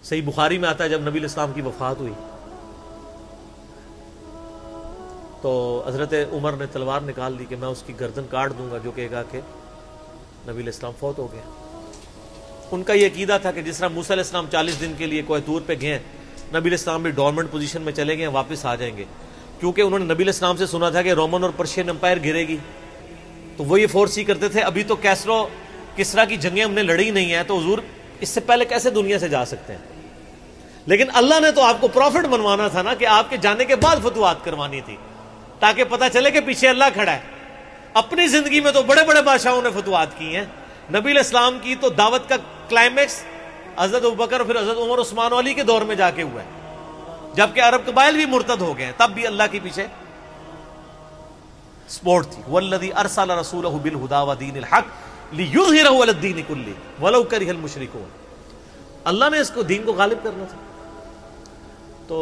صحیح بخاری میں آتا ہے جب نبی علیہ السلام کی وفات ہوئی تو حضرت عمر نے تلوار نکال دی کہ میں اس کی گردن کاٹ دوں گا جو کہے گا کہ نبی علیہ السلام فوت ہو گیا. ان کا یہ عقیدہ تھا کہ جس طرح موسیٰ علیہ السلام 40 دن کے لیے کوہ طور پہ گئے، نبی علیہ السلام بھی ڈورمنٹ پوزیشن میں چلے گئے، واپس آ جائیں گے، کیونکہ انہوں نے نبی علیہ السلام سے سنا تھا کہ رومن اور پرشین امپائر گرے گی، تو وہ یہ فورسی کرتے تھے ابھی تو کیسرو کسرا کی جنگیں ہم نے لڑی نہیں ہیں، تو حضور اس سے پہلے کیسے دنیا سے جا سکتے ہیں. لیکن اللہ نے تو آپ کو پروفٹ بنوانا تھا نا، کہ آپ کے جانے کے بعد فتوحات کروانی تھی تاکہ پتہ چلے کہ پیچھے اللہ کھڑا ہے. اپنی زندگی میں تو بڑے بڑے بادشاہوں نے فتوحات کی ہیں، نبی علیہ السلام کی تو دعوت کا کلائمیکس حضرت ابوبکر اور پھر حضرت عمر عثمان و علی کے دور میں جا کے ہوا ہے، جبکہ عرب قبائل بھی مرتد ہو گئے ہیں، تب بھی اللہ کے پیچھے سپورٹ تھی. والذی ارسل رسولہ بالہدی ودین الحق لیظہرہ علی الدین کلہ ولو کرہ المشرکون. اللہ نے اس کو دین کو غالب کرنا تھا. تو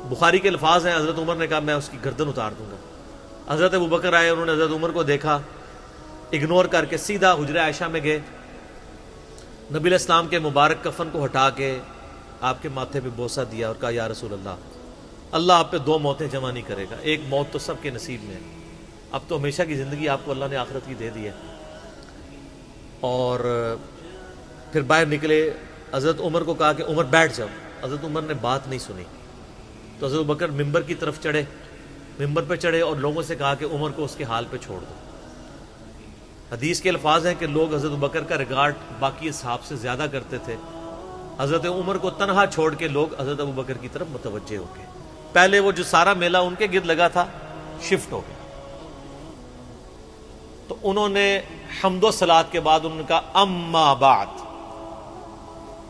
بخاری کے الفاظ ہیں، حضرت عمر نے کہا میں اس کی گردن اتار دوں گا. حضرت ابوبکر آئے، انہوں نے حضرت عمر کو دیکھا، اگنور کر کے سیدھا حجرہ عائشہ میں گئے، نبی علیہ السلام کے مبارک کفن کو ہٹا کے آپ کے ماتھے پہ بوسہ دیا اور کہا یا رسول اللہ آپ پہ 2 موتیں جمع نہیں کرے گا، ایک موت تو سب کے نصیب میں ہے، اب تو ہمیشہ کی زندگی آپ کو اللہ نے آخرت کی دے دی ہے. اور پھر باہر نکلے، حضرت عمر کو کہا کہ عمر بیٹھ جاؤ. حضرت عمر نے بات نہیں سنی تو حضرت بکر ممبر کی طرف چڑھے، ممبر پہ چڑھے اور لوگوں سے کہا کہ عمر کو اس کے حال پہ چھوڑ دو. حدیث کے الفاظ ہیں کہ لوگ حضرت بکر کا ریگارڈ باقی اصحاب سے زیادہ کرتے تھے، حضرت عمر کو تنہا چھوڑ کے لوگ حضرت ابو بکر کی طرف متوجہ ہو گئے. پہلے وہ جو سارا میلہ ان کے گرد لگا تھا شفٹ ہو گیا. تو انہوں نے حمد و صلات کے بعد انہوں نے کہا اما بعد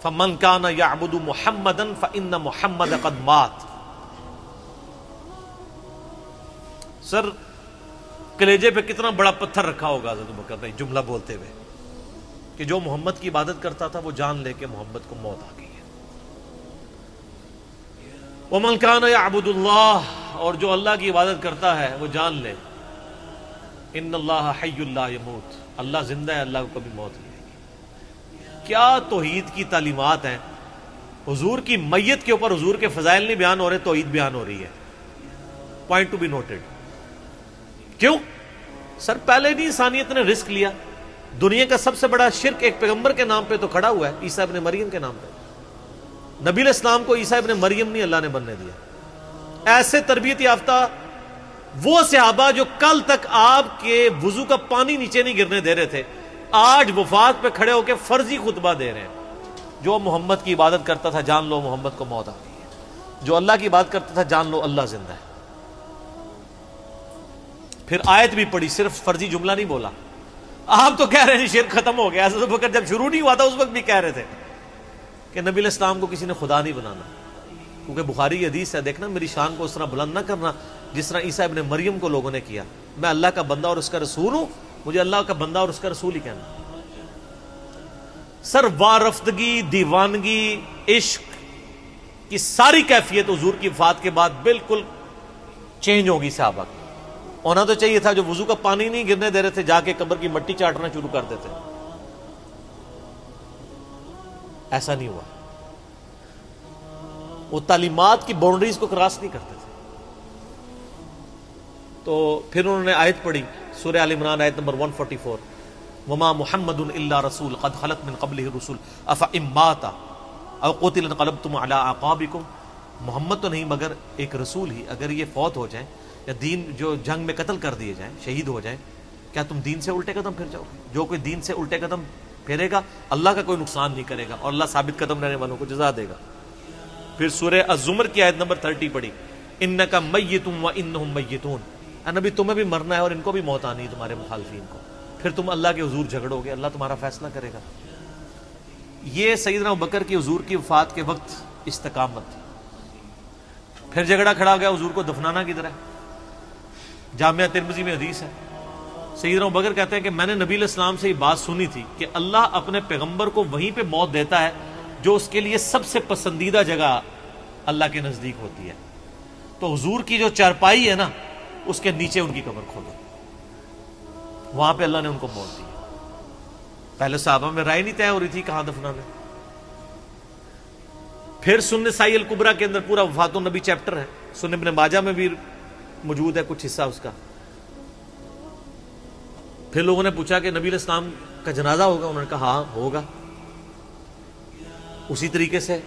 فمن کان یعبد محمدا فان محمد قد مات. سر کلیجے پہ کتنا بڑا پتھر رکھا ہوگا حضرت بکر نے جملہ بولتے ہوئے کہ جو محمد کی عبادت کرتا تھا وہ جان لے کہ محمد کو موت آ گئی ہے. ومن کان یعبد اللہ، اور جو اللہ کی عبادت کرتا ہے وہ جان لے ان اللہ حی لا یموت، اللہ زندہ ہے، اللہ کو کبھی موت نہیں آئے گی. کیا توحید کی تعلیمات ہیں. حضور کی میت کے اوپر حضور کے فضائل نہیں بیان ہو رہے، توحید بیان ہو رہی ہے. Point to be noted. کیوں؟ سر پہلے بھی انسانیت نے رسک لیا. دنیا کا سب سے بڑا شرک ایک پیغمبر کے نام پہ تو کھڑا ہوا ہے، عیسیٰ ابن مریم کے نام پہ. نبی علیہ السلام کو عیسیٰ ابن مریم نہیں اللہ نے بننے دیا. ایسے تربیت یافتہ وہ صحابہ جو کل تک آپ کے وضو کا پانی نیچے نہیں گرنے دے رہے تھے، آج وفات پہ کھڑے ہو کے فرضی خطبہ دے رہے ہیں. جو محمد کی عبادت کرتا تھا جان لو محمد کو موت آ گئی ہے، جو اللہ کی عبادت کرتا تھا جان لو اللہ زندہ ہے. پھر آیت بھی پڑھی، صرف فرضی جملہ نہیں بولا. آپ تو کہہ رہے ہیں شرک ختم ہو گیا، حضرت بکر جب شروع نہیں ہوا تھا اس وقت بھی کہہ رہے تھے کہ نبی علیہ السلام کو کسی نے خدا نہیں بنانا، کیونکہ بخاری کی حدیث ہے، دیکھنا میری شان کو اس طرح بلند نہ کرنا جس طرح عیسیٰ ابن مریم کو لوگوں نے کیا. میں اللہ کا بندہ اور اس کا رسول ہوں، مجھے اللہ کا بندہ اور اس کا رسول ہی کہنا. سر وارفتگی، دیوانگی، عشق کی ساری کیفیت حضور کی وفات کے بعد بالکل چینج ہوگی. صحابہ کی ہونا تو چاہیے تھا جو وضو کا پانی نہیں گرنے دے رہے تھے جا کے قبر کی مٹی چاٹنا شروع کر دیتے. ایسا نہیں ہوا. وہ تعلیمات کی باؤنڈریز کو کراس نہیں کرتے تھے. تو پھر انہوں نے آیت پڑھی سورہ آل عمران آیت نمبر 144 وما محمد الا رسول قد خلت من قبله الرسل افئن مات او قتل انقلبتم على اعقابكم. محمد تو نہیں مگر ایک رسول ہی، اگر یہ فوت ہو جائیں یا دین جو جنگ میں قتل کر دیے جائیں، شہید ہو جائیں، کیا تم دین سے الٹے قدم پھر جاؤ گے؟ جو کوئی دین سے الٹے قدم پھیرے گا اللہ کا کوئی نقصان نہیں کرے گا اور اللہ ثابت قدم رہنے والوں کو جزا دے گا. پھر سورہ الزمر کی آیت نمبر 30 پڑھی انک میت وانہم میتون. اے نبی تمہیں بھی مرنا ہے اور ان کو بھی موت آنی ہے تمہارے مخالفین کو. پھر تم اللہ کے حضور جھگڑو گے، اللہ تمہارا فیصلہ کرے گا. یہ سیدنا ابوبکر کی حضور کی وفات کے وقت استقامت تھی. پھر جھگڑا کھڑا ہو گیا حضور کو دفنانا کدھر ہے. جامعہ ترمذی میں حدیث ہے، سیدنا ابوبکر کہتے ہیں کہ میں نے نبی علیہ السلام سے یہ بات سنی تھی کہ اللہ اپنے پیغمبر کو وہیں پہ موت دیتا ہے جو اس کے لیے سب سے پسندیدہ جگہ اللہ کے نزدیک ہوتی ہے. تو حضور کی جو چارپائی ہے نا اس کے نیچے ان کی قبر کھودو، وہاں پہ اللہ نے ان کو موت دی. پہلے صحابہ میں رائے نہیں طے ہو رہی تھی کہاں دفنانا. پھر سنن نسائی الکبریٰ کے اندر پورا وفات النبی چیپٹر ہے، سنن ابن ماجہ میں بھی موجود ہے کچھ حصہ اس کا۔ پھر لوگوں نے پوچھا کہ نبی علیہ السلام کا جنازہ ہوگا؟ انہوں نے کہا ہاں ہوگا۔ اسی طریقے سے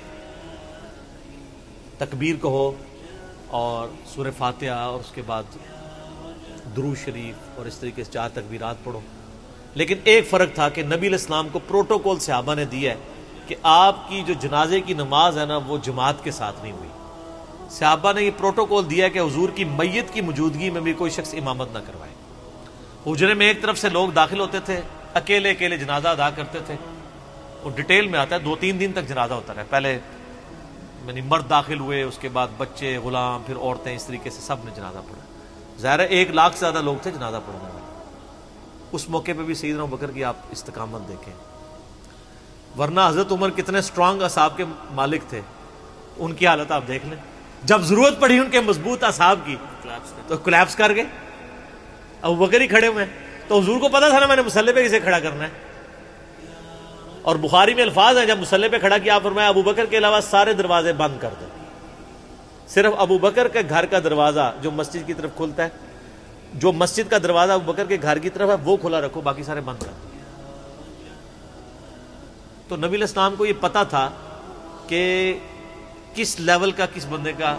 تکبیر کہو اور سورہ فاتحہ اور اس کے بعد درود شریف اور اس طریقے سے 4 تکبیرات پڑھو۔ لیکن ایک فرق تھا کہ نبی علیہ السلام کو پروٹوکول صحابہ نے دیا ہے کہ آپ کی جو جنازے کی نماز ہے نا وہ جماعت کے ساتھ نہیں ہوئی۔ صحابہ نے یہ پروٹوکول دیا کہ حضور کی میت کی موجودگی میں بھی کوئی شخص امامت نہ کروائے۔ حجرے میں ایک طرف سے لوگ داخل ہوتے تھے، اکیلے اکیلے جنازہ ادا کرتے تھے، اور ڈیٹیل میں آتا ہے 2-3 دن تک جنازہ ہوتا رہا۔ پہلے یعنی مرد داخل ہوئے، اس کے بعد بچے، غلام، پھر عورتیں، اس طریقے سے سب نے جنازہ پڑھا۔ ظاہر ہے 1 لاکھ سے زیادہ لوگ تھے جنازہ پڑھنے والے۔ اس موقع پہ بھی سیدنا ابوبکر کی آپ استقامت دیکھیں، ورنہ حضرت عمر کتنے سٹرانگ اصحاب کے مالک تھے، ان کی حالت آپ دیکھ لیں۔ جب ضرورت پڑی ان کے مضبوط اصحاب کی تو کولیپس کر گئے۔ ابوبکر ہی کھڑے ہوئے ہیں، تو حضور کو پتا تھا نا میں نے مصلی پہ کسے کھڑا کرنا ہے۔ اور بخاری میں الفاظ ہیں، جب مصلی پہ کھڑا کیا فرمایا ابوبکر کے علاوہ سارے دروازے بند کر دو، صرف ابوبکر کے گھر کا دروازہ جو مسجد کی طرف کھلتا ہے، جو مسجد کا دروازہ ابوبکر کے گھر کی طرف ہے وہ کھلا رکھو، باقی سارے بند کر دو۔ تو نبی علیہ السلام کو یہ پتا تھا کہ کس لیول کا کس بندے کا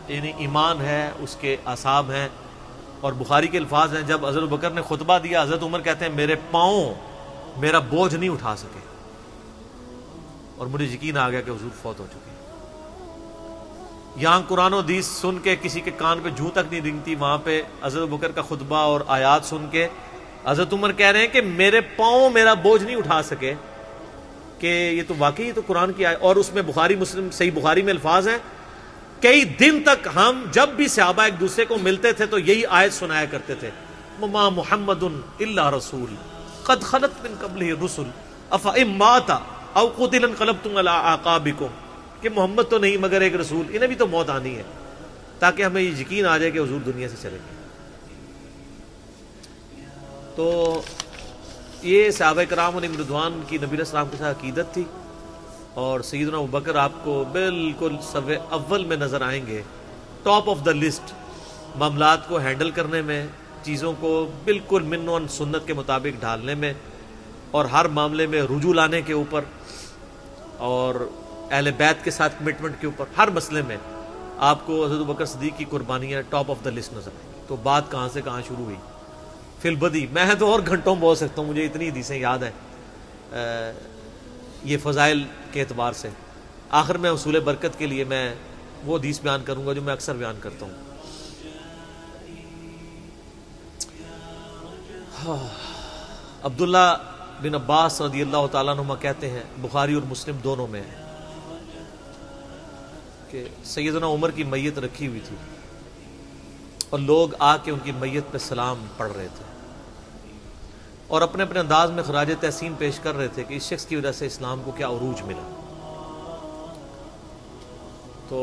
یعنی ایمان ہے، اس کے اعصاب ہیں۔ اور بخاری کے الفاظ ہیں، جب حضرت ابوبکر نے خطبہ دیا، حضرت عمر کہتے ہیں میرے پاؤں میرا بوجھ نہیں اٹھا سکے، اور مجھے یقین آ گیا کہ حضور فوت ہو چکے۔ یہاں قرآن و حدیث سن کے کسی کے کان پہ جوں تک نہیں رنگتی، وہاں پہ حضرت ابوبکر کا خطبہ اور آیات سن کے حضرت عمر کہہ رہے ہیں کہ میرے پاؤں میرا بوجھ نہیں اٹھا سکے، کہ یہ تو واقعی تو قرآن کی آیت۔ اور اس میں بخاری مسلم صحیح بخاری میں الفاظ ہیں، کئی دن تک ہم جب بھی صحابہ ایک دوسرے کو ملتے تھے تو یہی آیت سنایا کرتے تھے، وما محمد الا رسول قد خلت من قبلہ الرسل افئن مات او قتل انقلبتم علی اعقابکم، کہ محمد تو نہیں مگر ایک رسول، انہیں بھی تو موت آنی ہے، تاکہ ہمیں یہ یقین آ جائے کہ حضور دنیا سے چلے گئے۔ تو یہ صحابہ کرام علیہم رضوان کی نبی علیہ السلام کے ساتھ عقیدت تھی، اور سیدنا ابوبکر آپ کو بالکل صف اول میں نظر آئیں گے، ٹاپ آف دا لسٹ، معاملات کو ہینڈل کرنے میں، چیزوں کو بالکل من و سنت کے مطابق ڈھالنے میں، اور ہر معاملے میں رجوع لانے کے اوپر، اور اہل بیت کے ساتھ کمٹمنٹ کے اوپر، ہر مسئلے میں آپ کو حضرت ابوبکر صدیق کی قربانیاں ٹاپ آف دا لسٹ نظر آئیں گی۔ تو بات کہاں سے کہاں شروع ہوئی، فی البدی میں تو اور گھنٹوں بول سکتا ہوں، مجھے اتنی حدیثیں یاد ہیں یہ فضائل کے اعتبار سے۔ آخر میں حصول برکت کے لیے میں وہ حدیث بیان کروں گا جو میں اکثر بیان کرتا ہوں۔ عبداللہ بن عباس رضی اللہ تعالیٰ عنہما کہتے ہیں، بخاری اور مسلم دونوں میں ہے، کہ سیدنا عمر کی میت رکھی ہوئی تھی اور لوگ آ کے ان کی میت پہ سلام پڑھ رہے تھے، اور اپنے اپنے انداز میں خراج تحسین پیش کر رہے تھے کہ اس شخص کی وجہ سے اسلام کو کیا عروج ملا۔ تو